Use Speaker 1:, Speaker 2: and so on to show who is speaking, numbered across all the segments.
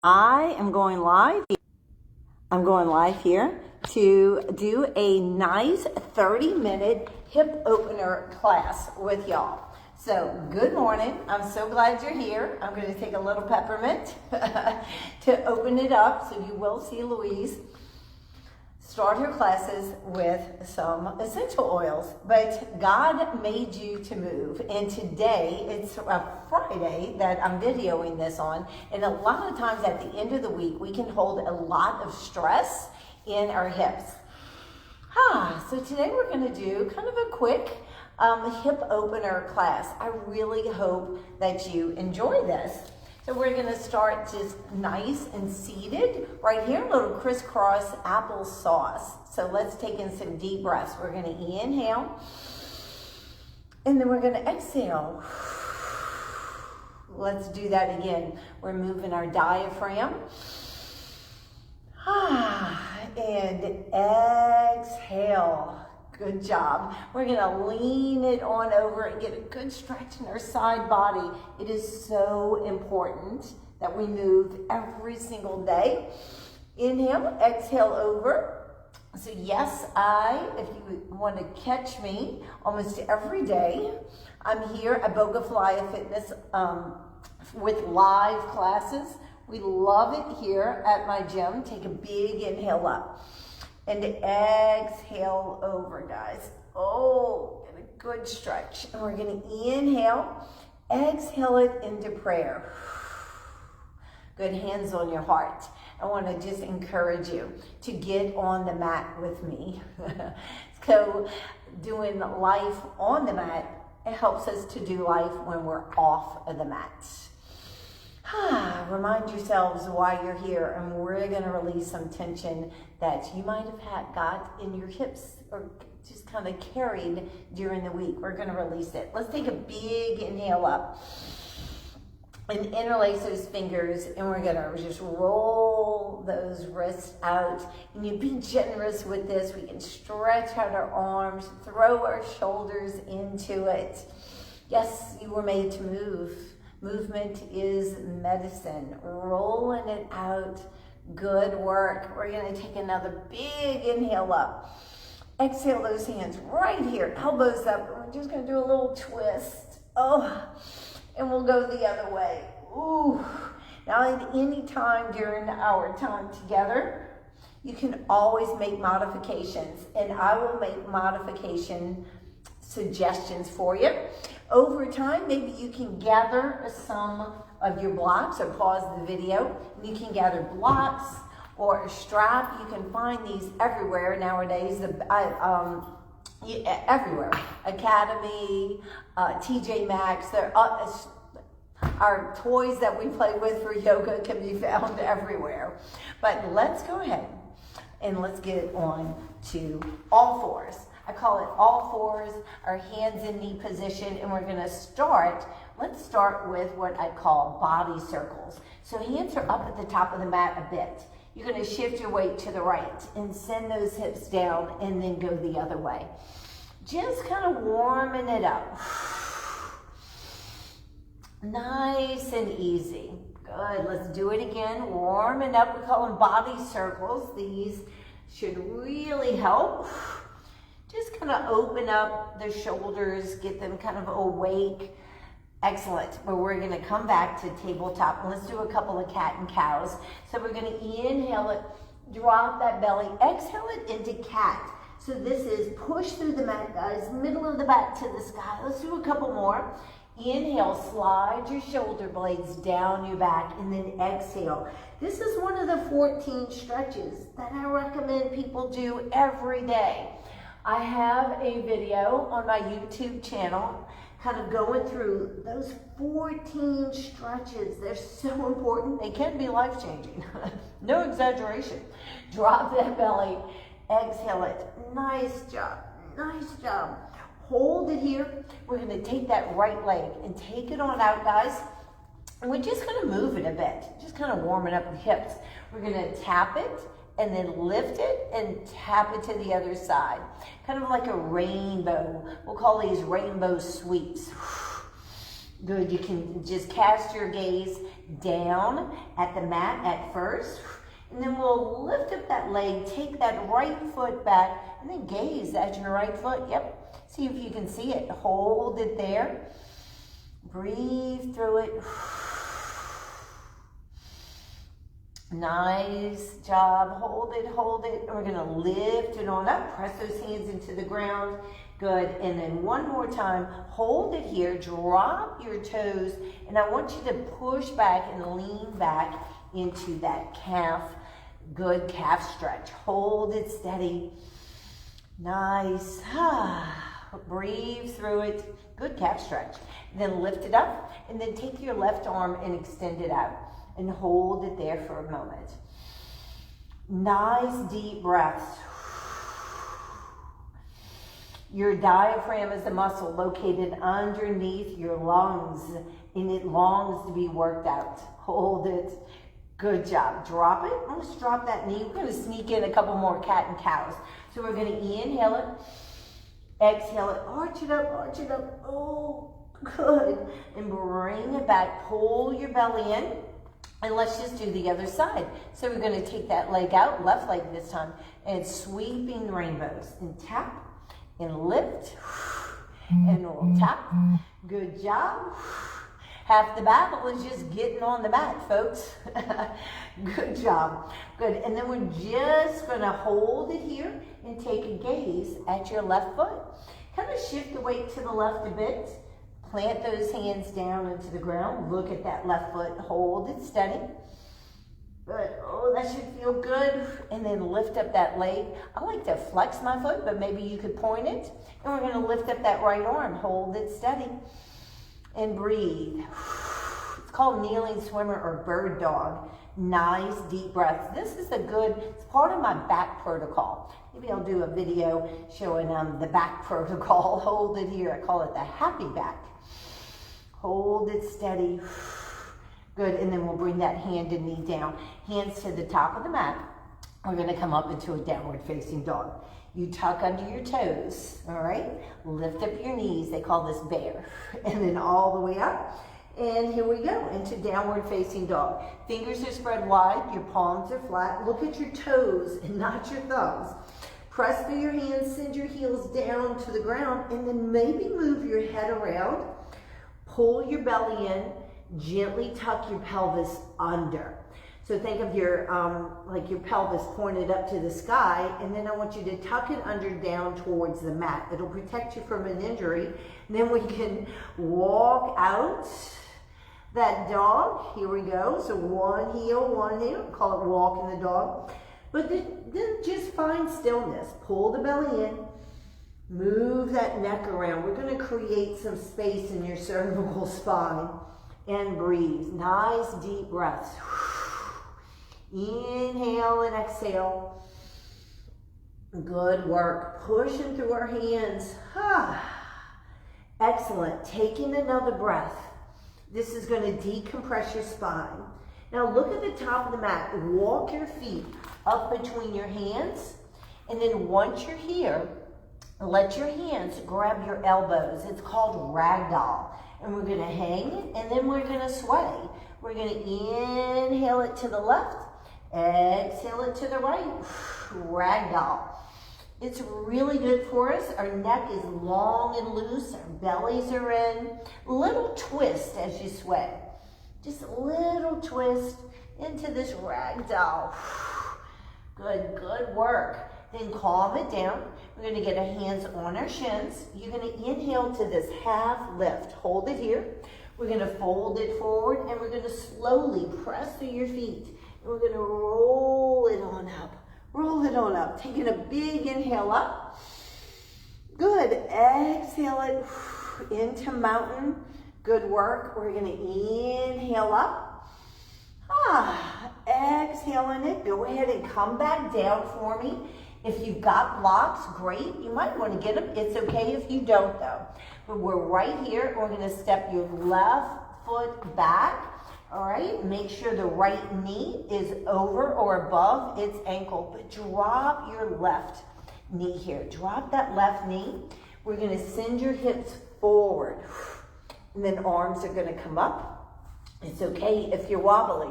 Speaker 1: I am going live. I'm going live here to do a nice 30-minute hip opener class with y'all. So good morning. I'm so glad you're here. I'm going to take a little peppermint to open it up, so you will see Louise start her classes with some essential oils. But God made you to move, and today it's a Friday that I'm videoing this on, and a lot of times at the end of the week we can hold a lot of stress in our hips. So today we're going to do kind of a quick hip opener class. I really hope that you enjoy this. So we're going to start just nice and seated right here, a little crisscross applesauce. So let's take in some deep breaths. We're going to inhale, and then we're going to exhale. Let's do that again. We're moving our diaphragm. And exhale. Good job. We're going to lean it on over and get a good stretch in our side body. It is so important that we move every single day. Inhale, exhale over. So yes, if you want to catch me almost every day, I'm here at Bogue Falaya Fitness with live classes. We love it here at my gym. Take a big inhale up. And exhale over, guys. Oh, get a good stretch. And we're going to inhale, exhale it into prayer. Good, hands on your heart. I want to just encourage you to get on the mat with me. So doing life on the mat, it helps us to do life when we're off of the mat. Remind yourselves why you're here, and we're going to release some tension that you might have got in your hips or just kind of carried during the week. We're going to release it. Let's take a big inhale up and interlace those fingers, and we're going to just roll those wrists out. And you be generous with this. We can stretch out our arms, throw our shoulders into it. Yes, you were made to move. Movement is medicine. Rolling it out. Good work. We're going to take another big inhale up. Exhale those hands right here. Elbows up. We're just going to do a little twist. And we'll go the other way. Ooh. Now, at any time during our time together, you can always make modifications. And I will make modification suggestions for you. Over time, maybe you can gather some of your blocks, or pause the video, and you can gather blocks or a strap. You can find these everywhere nowadays, everywhere. Academy, TJ Maxx, our toys that we play with for yoga can be found everywhere. But let's go ahead and let's get on to all fours. I call it all fours, our hands in knee position, and we're going to let's start with what I call body circles. So hands are up at the top of the mat a bit. You're going to shift your weight to the right and send those hips down and then go the other way. Just kind of warming it up. Nice and easy. Good, let's do it again. Warming up, we call them body circles. These should really help. Just kind of open up the shoulders, get them kind of awake. Excellent. But we're going to come back to tabletop, and let's do a couple of cat and cows. So we're going to inhale it, drop that belly, exhale it into cat. So this is push through the mat, guys, middle of the back to the sky. Let's do a couple more. Inhale, slide your shoulder blades down your back, and then exhale. This is one of the 14 stretches that I recommend people do every day. I have a video on my YouTube channel kind of going through those 14 stretches. They're so important. They can be life-changing. No exaggeration. Drop that belly. Exhale it. Nice job. Nice job. Hold it here. We're going to take that right leg and take it on out, guys. And we're just going to move it a bit. Just kind of warming up the hips. We're going to tap it and then lift it and tap it to the other side. Kind of like a rainbow. We'll call these rainbow sweeps. Good, you can just cast your gaze down at the mat at first, and then we'll lift up that leg, take that right foot back, and then gaze at your right foot. Yep, see if you can see it. Hold it there. Breathe through it. Nice job. Hold it, hold it. We're gonna lift it on up. Press those hands into the ground. Good, and then one more time, hold it here, drop your toes, and I want you to push back and lean back into that calf. Good calf stretch. Hold it steady. Nice. Breathe through it. Good calf stretch. Then lift it up, and then take your left arm and extend it out, and hold it there for a moment. Nice deep breaths. Your diaphragm is a muscle located underneath your lungs, and it longs to be worked out. Hold it. Good job. Drop it. Let's drop that knee. We're going to sneak in a couple more cat and cows. So we're going to inhale it, exhale it, arch it up, arch it up. Oh, good. And bring it back. Pull your belly in. And let's just do the other side. So we're going to take that leg out, left leg this time, and sweeping rainbows. And tap. And lift, and we'll tap. Good job. Half the battle is just getting on the mat, folks. Good job. Good, and then we're just gonna hold it here and take a gaze at your left foot. Kind of shift the weight to the left a bit. Plant those hands down into the ground. Look at that left foot, hold it steady. Good. Oh, that should feel good. And then lift up that leg. I like to flex my foot, but maybe you could point it. And we're going to lift up that right arm. Hold it steady. And breathe. It's called kneeling swimmer or bird dog. Nice deep breaths. This is it's part of my back protocol. Maybe I'll do a video showing the back protocol. Hold it here. I call it the happy back. Hold it steady. Good, and then we'll bring that hand and knee down. Hands to the top of the mat. We're gonna come up into a downward facing dog. You tuck under your toes, all right? Lift up your knees, they call this bear. And then all the way up. And here we go, into downward facing dog. Fingers are spread wide, your palms are flat. Look at your toes and not your thumbs. Press through your hands, send your heels down to the ground, and then maybe move your head around. Pull your belly in. Gently tuck your pelvis under. So think of your like your pelvis pointed up to the sky, and then I want you to tuck it under down towards the mat. It'll protect you from an injury. And then we can walk out that dog. Here we go. So one heel, call it walking the dog. But then just find stillness. Pull the belly in. Move that neck around. We're going to create some space in your cervical spine. And breathe. Nice deep breaths. Inhale and exhale. Good work. Pushing through our hands. Excellent. Taking another breath. This is going to decompress your spine. Now look at the top of the mat. Walk your feet up between your hands. And then once you're here, let your hands grab your elbows. It's called ragdoll. And we're going to hang it, and then we're going to sway. We're going to inhale it to the left, exhale it to the right. Ragdoll. It's really good for us. Our neck is long and loose. Our bellies are in. Little twist as you sway. Just a little twist into this ragdoll. Good, good work. Then calm it down. We're going to get our hands on our shins. You're going to inhale to this half lift. Hold it here. We're going to fold it forward, and we're going to slowly press through your feet. And we're going to roll it on up. Roll it on up. Taking a big inhale up. Good. Exhale it into mountain. Good work. We're going to inhale up. Exhaling it. Go ahead and come back down for me. If you've got blocks, great. You might want to get them. It's okay if you don't, though. But we're right here. We're going to step your left foot back. All right. Make sure the right knee is over or above its ankle. But drop your left knee here. Drop that left knee. We're going to send your hips forward. And then arms are gonna come up. It's okay if you're wobbly.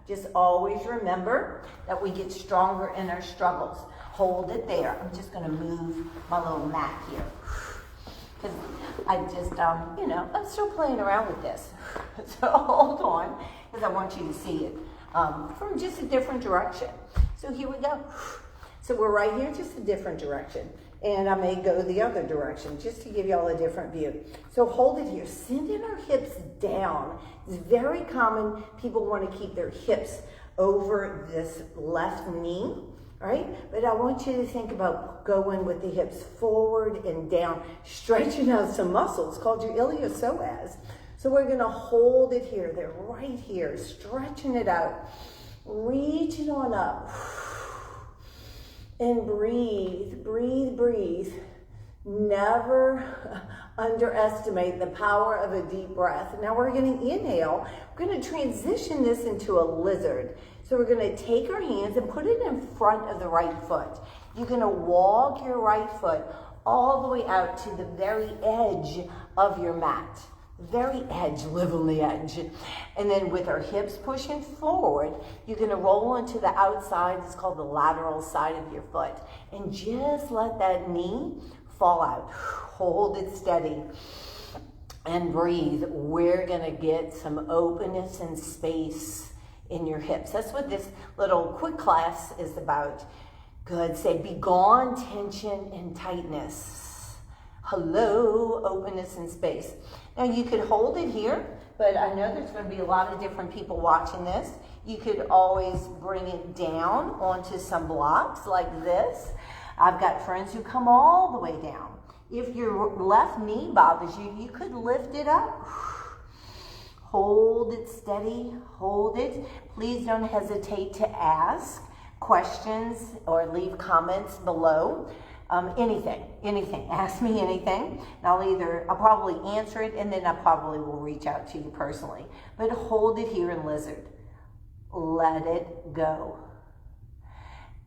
Speaker 1: Just always remember that we get stronger in our struggles. Hold it there. I'm just gonna move my little mat here. Because I just, you know, I'm still playing around with this. So hold on, because I want you to see it from just a different direction. So here we go. So we're right here, just a different direction. And I may go the other direction, just to give y'all a different view. So hold it here, sending our hips down. It's very common, people want to keep their hips over this left knee, right? But I want you to think about going with the hips forward and down, stretching out some muscles called your iliopsoas. So we're gonna hold it here, they're right here, stretching it out, reaching on up. And breathe, breathe, breathe. Never underestimate the power of a deep breath. Now we're gonna inhale. We're gonna transition this into a lizard. So we're gonna take our hands and put it in front of the right foot. You're gonna walk your right foot all the way out to the very edge of your mat. Very edge, live on the edge. And then with our hips pushing forward, you're gonna roll into the outside, it's called the lateral side of your foot. And just let that knee fall out. Hold it steady and breathe. We're gonna get some openness and space in your hips. That's what this little quick class is about. Good, say be gone tension and tightness. Hello, openness and space. Now you could hold it here, but I know there's going to be a lot of different people watching this. You could always bring it down onto some blocks like this. I've got friends who come all the way down. If your left knee bothers you, you could lift it up. Hold it steady, hold it. Please don't hesitate to ask questions or leave comments below. Anything, ask me anything. And I'll probably answer it, and then I probably will reach out to you personally. But hold it here in lizard. Let it go.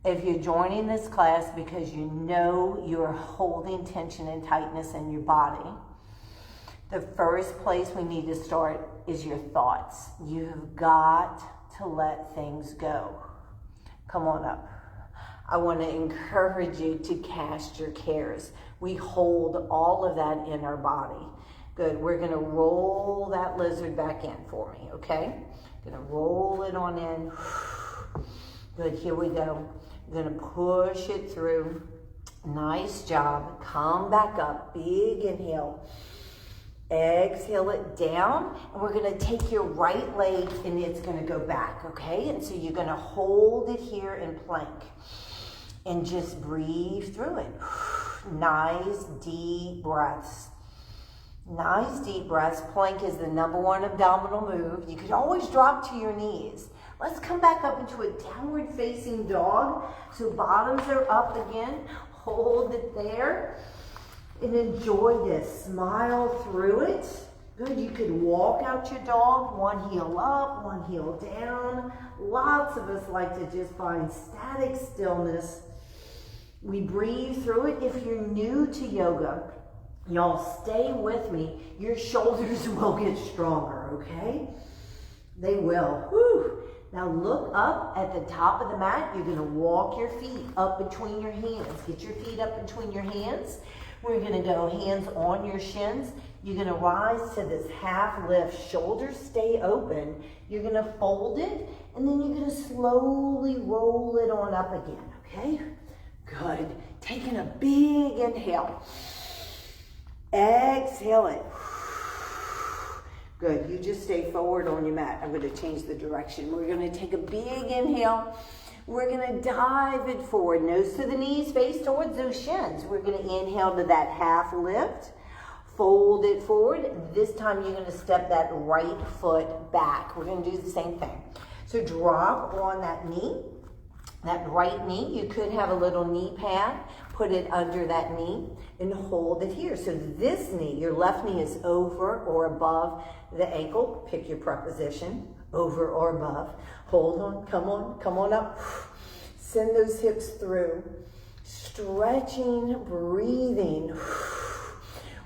Speaker 1: If you're joining this class because you know you're holding tension and tightness in your body, the first place we need to start is your thoughts. You've got to let things go. Come on up. I want to encourage you to cast your cares. We hold all of that in our body. Good, we're gonna roll that lizard back in for me, okay? Gonna roll it on in. Good, here we go. Gonna push it through. Nice job, come back up, big inhale. Exhale it down, and we're gonna take your right leg and it's gonna go back, okay? And so you're gonna hold it here in plank. And just breathe through it. Nice deep breaths. Nice deep breaths. Plank is the #1 abdominal move. You could always drop to your knees. Let's come back up into a downward facing dog. So bottoms are up again. Hold it there. And enjoy this. Smile through it. Good, you could walk out your dog, one heel up, one heel down. Lots of us like to just find static stillness. We breathe through it. If you're new to yoga, y'all stay with me. Your shoulders will get stronger, okay? They will. Whew. Now look up at the top of the mat. You're gonna walk your feet up between your hands. Get your feet up between your hands. We're gonna go hands on your shins. You're gonna rise to this half lift. Shoulders stay open. You're gonna fold it, and then you're gonna slowly roll it on up again, okay? Good. Taking a big inhale. Exhale it. Good. You just stay forward on your mat. I'm going to change the direction. We're going to take a big inhale. We're going to dive it forward. Nose to the knees, face towards those shins. We're going to inhale to that half lift. Fold it forward. This time you're going to step that right foot back. We're going to do the same thing. So drop on that knee. That right knee, you could have a little knee pad, put it under that knee and hold it here. So this knee, your left knee is over or above the ankle. Pick your preposition, over or above. Hold on, come on up. Send those hips through. Stretching, breathing.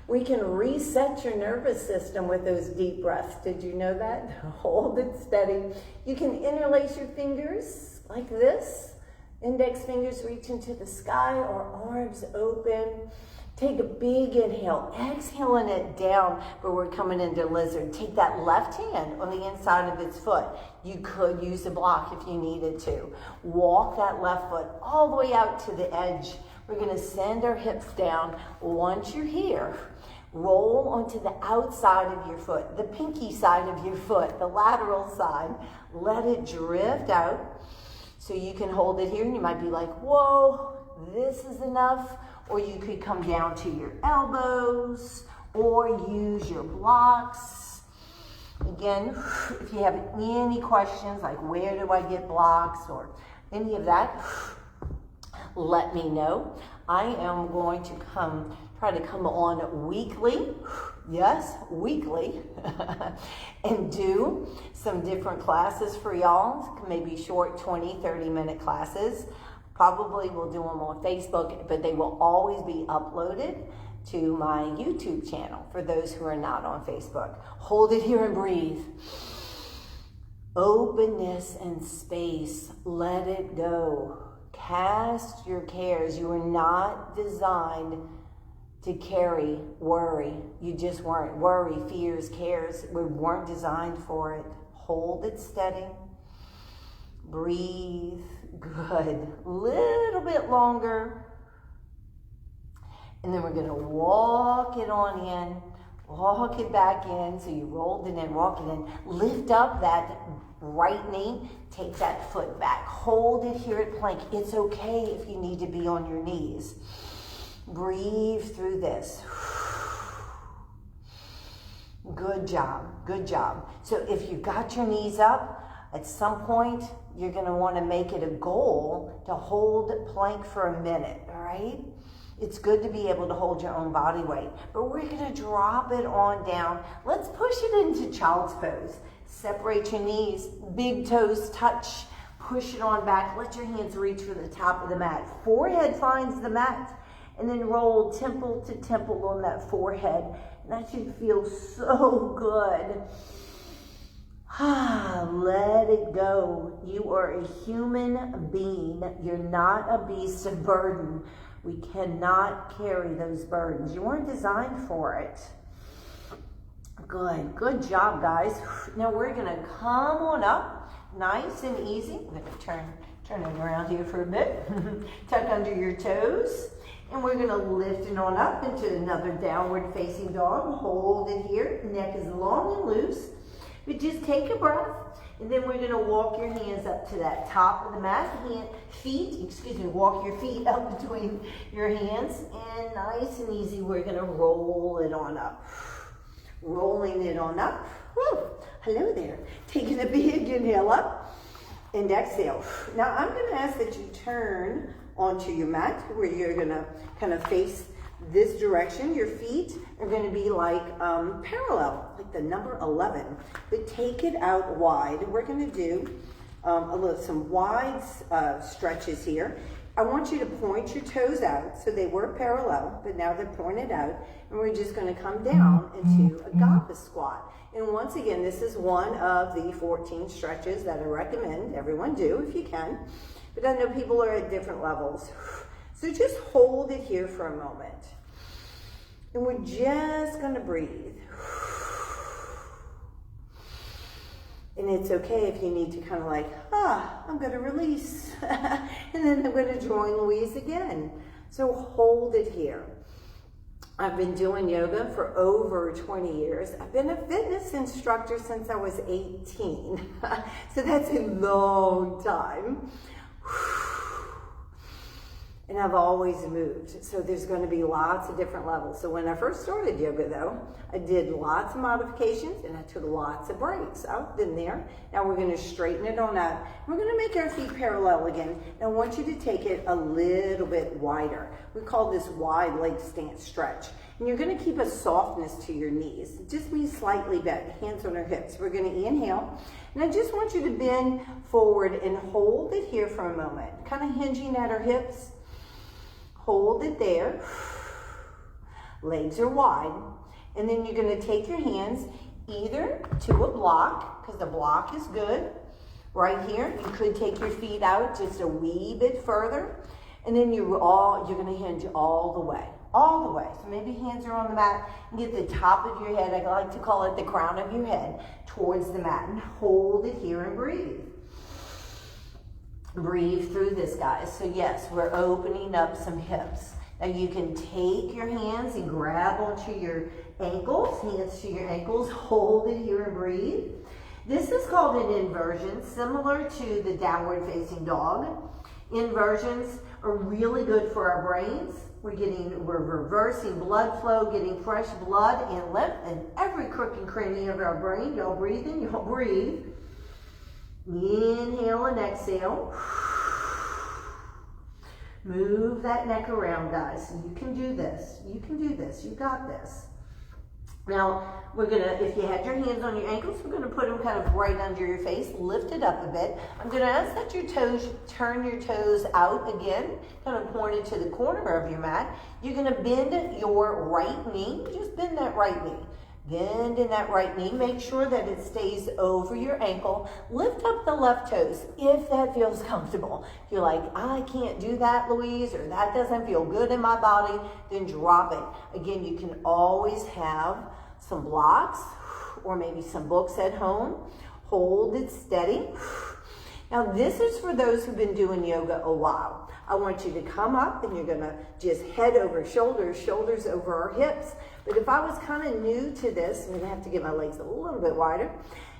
Speaker 1: We can reset your nervous system with those deep breaths. Did you know that? Hold it steady. You can interlace your fingers like this. Index fingers reach into the sky or arms open. Take a big inhale, exhaling it down, but we're coming into lizard. Take that left hand on the inside of its foot. You could use a block if you needed to. Walk that left foot all the way out to the edge. We're gonna send our hips down. Once you're here, roll onto the outside of your foot, the pinky side of your foot, the lateral side. Let it drift out. So you can hold it here and you might be like, whoa, this is enough. Or you could come down to your elbows or use your blocks. Again, if you have any questions like where do I get blocks or any of that, let me know. I am going to try to come on weekly, yes, weekly, and do some different classes for y'all, maybe short 20, 30-minute classes. Probably we'll do them on Facebook, but they will always be uploaded to my YouTube channel for those who are not on Facebook. Hold it here and breathe. Openness and space, let it go. Cast your cares. You are not designed to carry worry. You just weren't. Worry, fears, cares, we weren't designed for it. Hold it steady. Breathe. Good. Little bit longer. And then we're going to walk it on in. Walk it back in. So you rolled it in, walk it in. Lift up that right knee. Take that foot back. Hold it here at plank. It's okay if you need to be on your knees. Breathe through this. Good job. Good job. So if you got your knees up, at some point, you're going to want to make it a goal to hold plank for a minute, all right? It's good to be able to hold your own body weight, but we're going to drop it on down. Let's push it into child's pose. Separate your knees, big toes touch, push it on back. Let your hands reach for the top of the mat. Forehead finds the mat, and then roll temple to temple on that forehead. And that should feel so good. Let it go. You are a human being. You're not a beast of burden. We cannot carry those burdens. You weren't designed for it. Good. Good job, guys. Now we're going to come on up nice and easy. I'm going to turn it around here for a bit. Tuck under your toes. And we're going to lift it on up into another downward facing dog. Hold it here. Neck is long and loose. But just take a breath, and then we're going to walk your hands up to that top of the mat. Walk your feet up between your hands, and nice and easy, we're going to roll it on up. Rolling it on up. Woo. Hello there. Taking a big inhale up and exhale. Now I'm going to ask that you turn onto your mat where you're going to kind of face this direction. Your feet are going to be like parallel, like the number 11, but take it out wide. We're going to do some wide stretches here. I want you to point your toes out, so they were parallel, but now they're pointed out, and we're just going to come down into a gapa squat. And once again, this is one of the 14 stretches that I recommend everyone do if you can, but I know people are at different levels. So just hold it here for a moment. And we're just going to breathe. And it's okay if you need to kind of like, I'm going to release. And then I'm going to join Louise again. So hold it here. I've been doing yoga for over 20 years. I've been a fitness instructor since I was 18. So that's a long time. And I've always moved. So there's going to be lots of different levels. So when I first started yoga though, I did lots of modifications and I took lots of breaks. I've been there. Now we're going to straighten it on out. We're going to make our feet parallel again. And I want you to take it a little bit wider. We call this wide leg stance stretch. And you're going to keep a softness to your knees. It just means slightly bent, hands on our hips. We're going to inhale. And I just want you to bend forward and hold it here for a moment. Kind of hinging at our hips. Hold it there. Legs are wide. And then you're gonna take your hands either to a block, because the block is good. Right here, you could take your feet out just a wee bit further. And then you're gonna hinge all the way. All the way. So maybe hands are on the mat and get the top of your head, I like to call it the crown of your head, towards the mat, and hold it here and breathe. Breathe through this, guys. So yes, we're opening up some hips. Now you can take your hands and grab onto your ankles, hands to your ankles, hold it here and breathe. This is called an inversion, similar to the downward facing dog. Inversions are really good for our brains. We're reversing blood flow, getting fresh blood and lymph in every crook and cranny of our brain. Y'all breathe in, y'all breathe. Inhale and exhale. Move that neck around, guys. You can do this. You can do this. You got this. Now, if you had your hands on your ankles, we're gonna put them kind of right under your face, lift it up a bit. I'm gonna ask that your toes, turn your toes out again, kind of pointed to the corner of your mat. You're gonna bend your right knee, just bend that right knee. Bend in that right knee, make sure that it stays over your ankle. Lift up the left toes if that feels comfortable. If you're like, I can't do that, Louise, or that doesn't feel good in my body, then drop it. Again, you can always have some blocks or maybe some books at home. Hold it steady. Now this is for those who've been doing yoga a while. I want you to come up and you're gonna just head over shoulders, shoulders over our hips. But if I was kind of new to this, I'm gonna have to get my legs a little bit wider.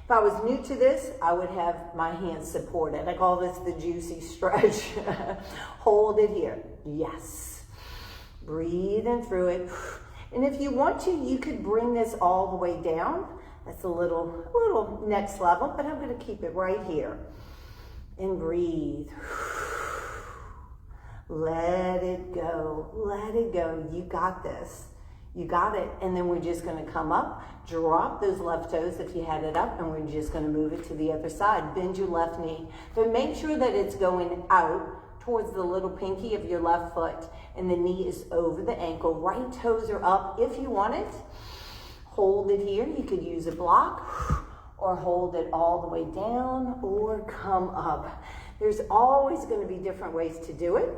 Speaker 1: If I was new to this, I would have my hands supported. I call this the juicy stretch. Hold it here. Yes. Breathe in through it. And if you want to, you could bring this all the way down. That's a little next level, but I'm gonna keep it right here. And breathe. Let it go. Let it go. You got this. You got it. And then we're just going to come up, drop those left toes if you had it up, and we're just going to move it to the other side. Bend your left knee. But make sure that it's going out towards the little pinky of your left foot, and the knee is over the ankle. Right toes are up if you want it. Hold it here. You could use a block or hold it all the way down or come up. There's always going to be different ways to do it.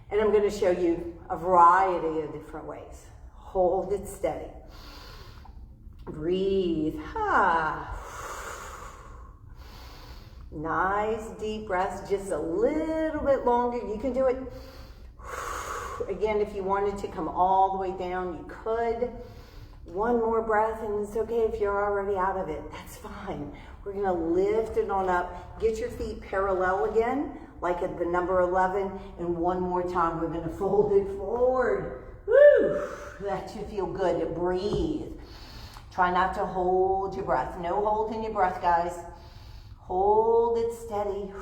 Speaker 1: And I'm going to show you a variety of different ways. Hold it steady. Breathe. Nice deep breaths, just a little bit longer. You can do it. Again, if you wanted to come all the way down, you could. One more breath, and it's okay if you're already out of it. That's fine. We're going to lift it on up. Get your feet parallel again, like at the number 11. And one more time, we're going to fold it forward. Woo! That should feel good. Breathe. Try not to hold your breath. No holding your breath, guys. Hold it steady.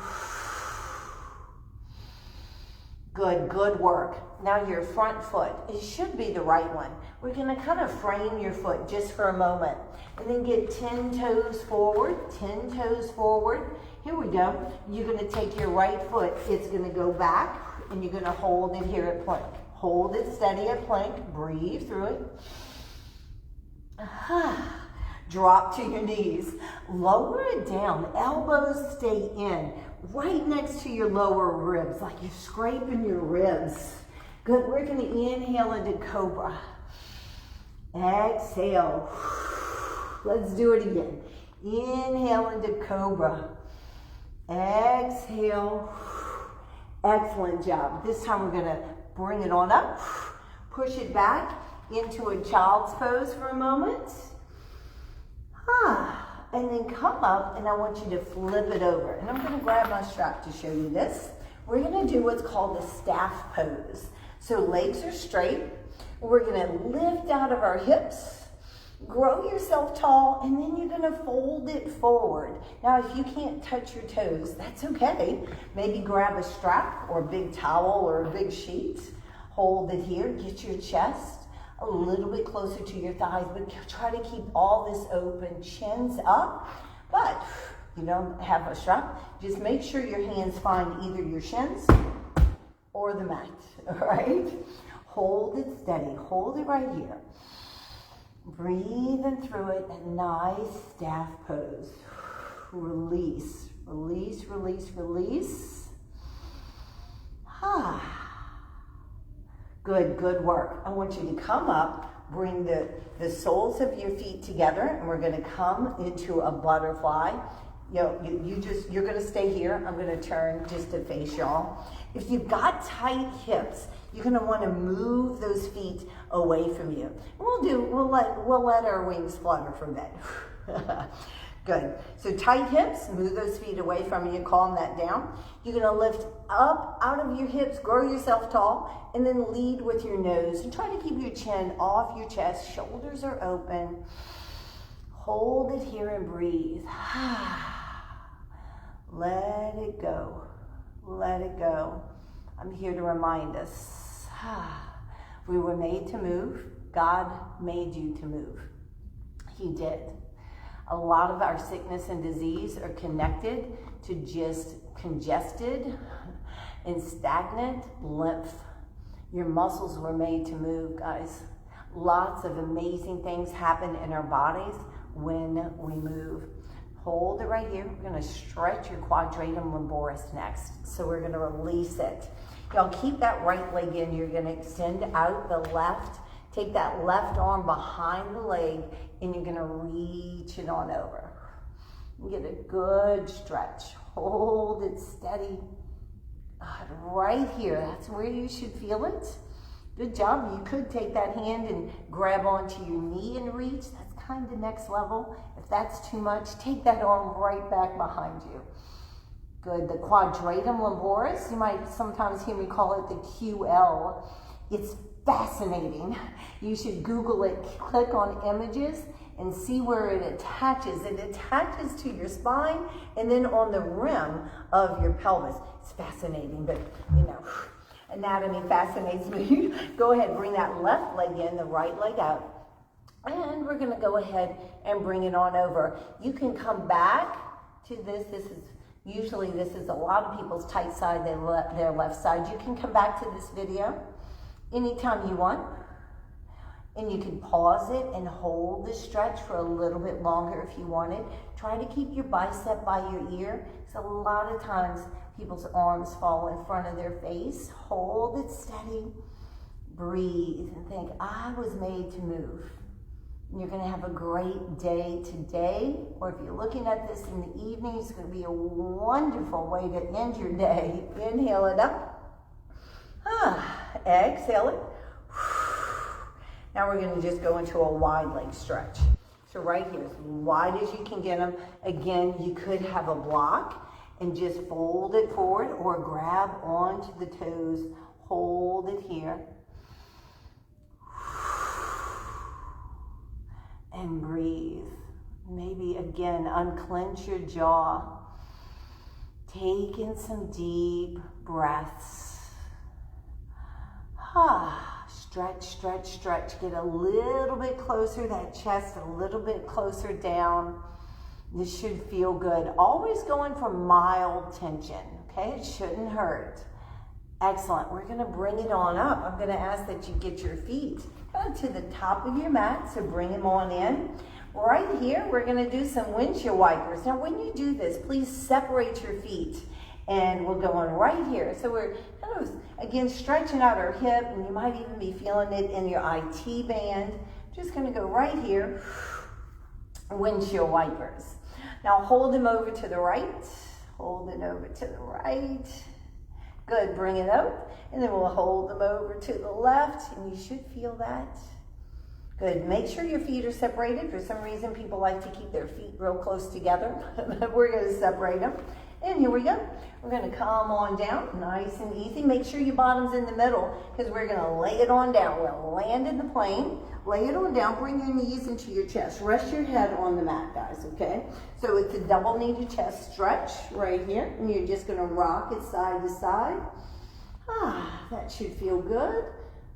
Speaker 1: Good work. Now your front foot, it should be the right one. We're gonna kind of frame your foot just for a moment. And then get 10 toes forward, 10 toes forward. Here we go. You're gonna take your right foot, it's gonna go back, and you're gonna hold it here at plank. Hold it steady at plank, breathe through it. Drop to your knees. Lower it down, elbows stay in. Right next to your lower ribs, like you're scraping your ribs. Good, we're gonna inhale into cobra. Exhale. Let's do it again. Inhale into cobra. Exhale. Excellent job. This time we're gonna bring it on up. Push it back into a child's pose for a moment. And then come up, and I want you to flip it over. And I'm gonna grab my strap to show you this. We're gonna do what's called the staff pose. So legs are straight. We're gonna lift out of our hips, grow yourself tall, and then you're gonna fold it forward. Now, if you can't touch your toes, that's okay. Maybe grab a strap or a big towel or a big sheet. Hold it here, get your chest a little bit closer to your thighs, but try to keep all this open, chins up. But you don't have a strap, just make sure your hands find either your shins or the mat, all right? Hold it steady. Hold it right here. Breathing through it. A nice staff pose. Release. Release, release, release. Good, good work. I want you to come up, bring the soles of your feet together, and we're going to come into a butterfly. You're going to stay here. I'm going to turn just to face y'all. If you've got tight hips, you're going to want to move those feet away from you. We'll let our wings flutter for a bit. Good. So tight hips, move those feet away from you, calm that down. You're going to lift up out of your hips, grow yourself tall, and then lead with your nose. And try to keep your chin off your chest, shoulders are open. Hold it here and breathe. Let it go. Let it go. I'm here to remind us. We were made to move. God made you to move. He did. A lot of our sickness and disease are connected to just congested and stagnant lymph. Your muscles were made to move, guys. Lots of amazing things happen in our bodies when we move. Hold it right here. We're going to stretch your quadratum lumboris next. So we're going to release it. Y'all keep that right leg in. You're going to extend out the left. Take that left arm behind the leg, and you're going to reach it on over. You get a good stretch. Hold it steady. Right here. That's where you should feel it. Good job. You could take that hand and grab onto your knee and reach. That's kind of next level. If that's too much, take that arm right back behind you. Good. The quadratum lumboris, you might sometimes hear me call it the QL. It's fascinating. You should Google it, click on images, and see where it attaches. It attaches to your spine and then on the rim of your pelvis. It's fascinating, but anatomy fascinates me. Go ahead, bring that left leg in, the right leg out. And we're going to go ahead and bring it on over. You can come back to this. This is a lot of people's tight side, their left side. You can come back to this video anytime you want. And you can pause it and hold the stretch for a little bit longer if you want it. Try to keep your bicep by your ear. So a lot of times people's arms fall in front of their face. Hold it steady. Breathe and think, I was made to move. And you're going to have a great day today. Or if you're looking at this in the evening, it's going to be a wonderful way to end your day. Inhale it up. Exhale it. Now we're going to just go into a wide leg stretch. So right here, as wide as you can get them. Again, you could have a block and just fold it forward or grab onto the toes. Hold it here. And breathe. Maybe again, unclench your jaw. Take in some deep breaths. Stretch, stretch, stretch. Get a little bit closer, that chest a little bit closer down. This should feel good. Always going for mild tension, okay? It shouldn't hurt. Excellent. We're going to bring it on up. I'm going to ask that you get your feet to the top of your mat, so bring them on in. Right here, we're going to do some windshield wipers. Now, when you do this, please separate your feet. And we'll go on right here. So we're kind of, again, stretching out our hip, and you might even be feeling it in your IT band. Just going to go right here, windshield wipers. Now hold them over to the right. Hold it over to the right. Good, bring it up. And then we'll hold them over to the left, and you should feel that. Good, make sure your feet are separated. For some reason, people like to keep their feet real close together. We're going to separate them. And here we go. We're going to come on down, nice and easy. Make sure your bottom's in the middle because we're going to lay it on down. We'll land in the plane, lay it on down, bring your knees into your chest. Rest your head on the mat, guys, okay? So it's a double knee to chest stretch right here. And you're just going to rock it side to side. That should feel good.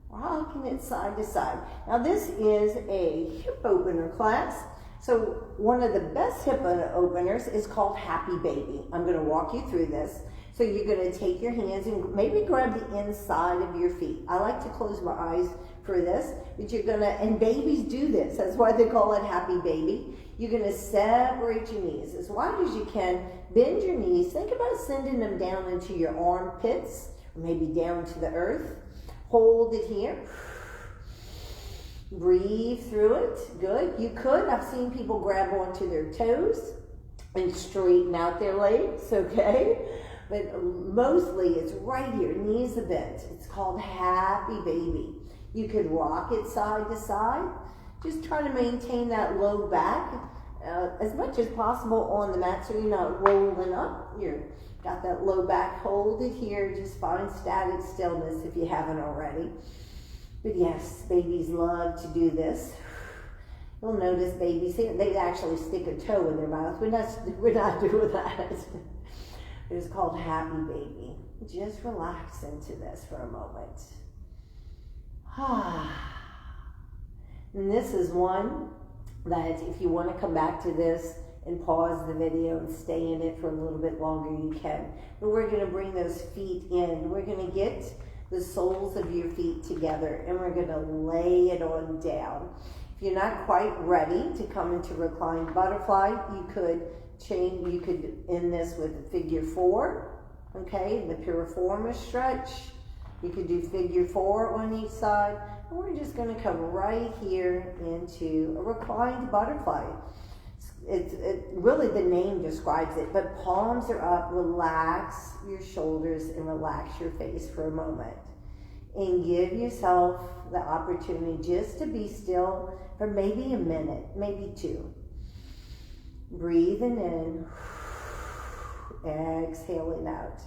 Speaker 1: Rocking it side to side. Now this is a hip opener class. So one of the best hip openers is called Happy Baby. I'm going to walk you through this. So you're going to take your hands and maybe grab the inside of your feet. I like to close my eyes for this, but you're going to, and babies do this. That's why they call it happy baby. You're going to separate your knees as wide as you can. Bend your knees. Think about sending them down into your armpits, or maybe down to the earth. Hold it here. Breathe through it. Good. You could. I've seen people grab onto their toes and straighten out their legs, okay? But mostly it's right here, knees are bent. It's called happy baby. You could rock it side to side. Just try to maintain that low back as much as possible on the mat so you're not rolling up. You've got that low back. Hold it here. Just find static stillness if you haven't already. But yes, babies love to do this. You'll notice babies, they actually stick a toe in their mouth. We're not doing that. It's called happy baby. Just relax into this for a moment. And this is one that if you want to come back to this and pause the video and stay in it for a little bit longer, you can. But we're going to bring those feet in. We're going to get the soles of your feet together and we're going to lay it on down. If you're not quite ready to come into reclined butterfly, you could end this with a figure 4, okay, the piriformis stretch. You could do figure 4 on each side. And we're just going to come right here into a reclined butterfly. Really the name describes it, but palms are up. Relax your shoulders and relax your face for a moment. And give yourself the opportunity just to be still for maybe a minute, maybe 2. Breathing in, exhaling out.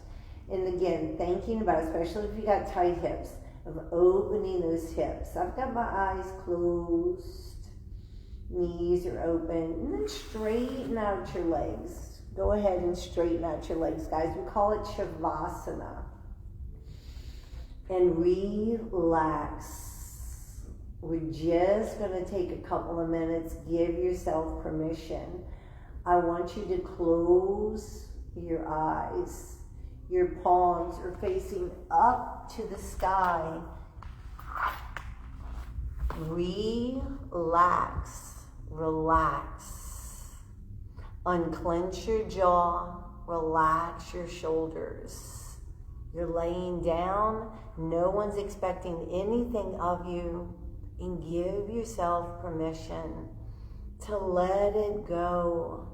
Speaker 1: And again, thinking about, especially if you got tight hips, of opening those hips. I've got my eyes closed, knees are open, and then straighten out your legs. Go ahead and straighten out your legs, guys. We call it Shavasana. And relax. We're just going to take a couple of minutes. Give yourself permission. I want you to close your eyes. Your palms are facing up to the sky. Relax. Relax. Unclench your jaw. Relax your shoulders. You're laying down. No one's expecting anything of you. And give yourself permission to let it go.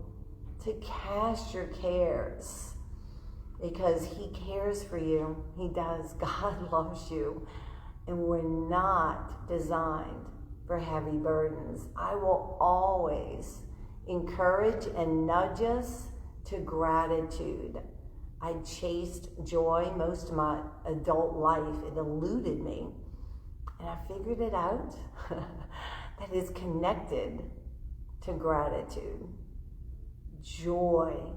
Speaker 1: To cast your cares. Because he cares for you. He does. God loves you. And we're not designed for heavy burdens. I will always encourage and nudge us to gratitude. I chased joy most of my adult life. It eluded me. And I figured it out. That is connected to gratitude. Joy,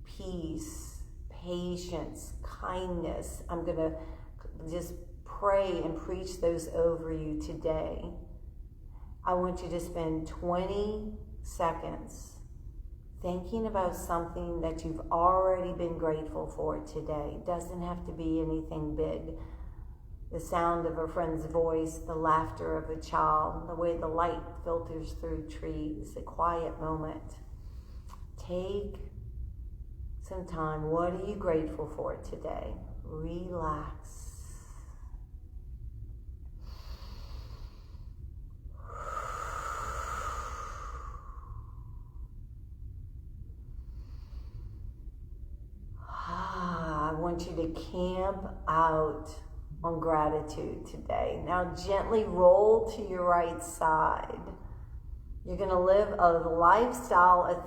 Speaker 1: peace, patience, kindness. I'm going to just pray and preach those over you today. I want you to spend 20 seconds thinking about something that you've already been grateful for today. It doesn't have to be anything big. The sound of a friend's voice, the laughter of a child, the way the light filters through trees, a quiet moment. Take some time. What are you grateful for today? Relax. I want you to camp out on gratitude today. Now gently roll to your right side. You're going to live a lifestyle of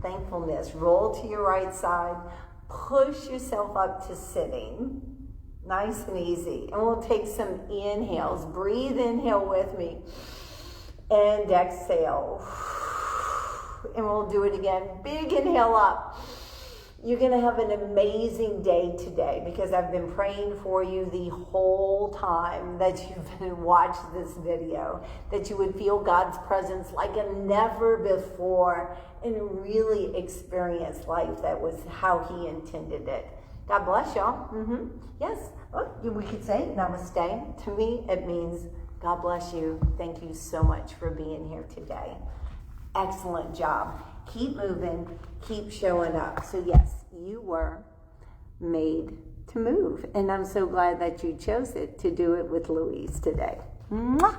Speaker 1: thankfulness. Roll to your right side. Push yourself up to sitting. Nice and easy. And we'll take some inhales. Breathe, inhale with me. And exhale. And we'll do it again. Big inhale up. You're going to have an amazing day today because I've been praying for you the whole time that you've been watching this video, that you would feel God's presence like never before and really experience life that was how He intended it. God bless y'all. Yes. Oh, we could say namaste. To me, it means God bless you. Thank you so much for being here today. Excellent job. Keep moving. Keep showing up. So yes, you were made to move. And I'm so glad that you chose it to do it with Louise today. Mwah!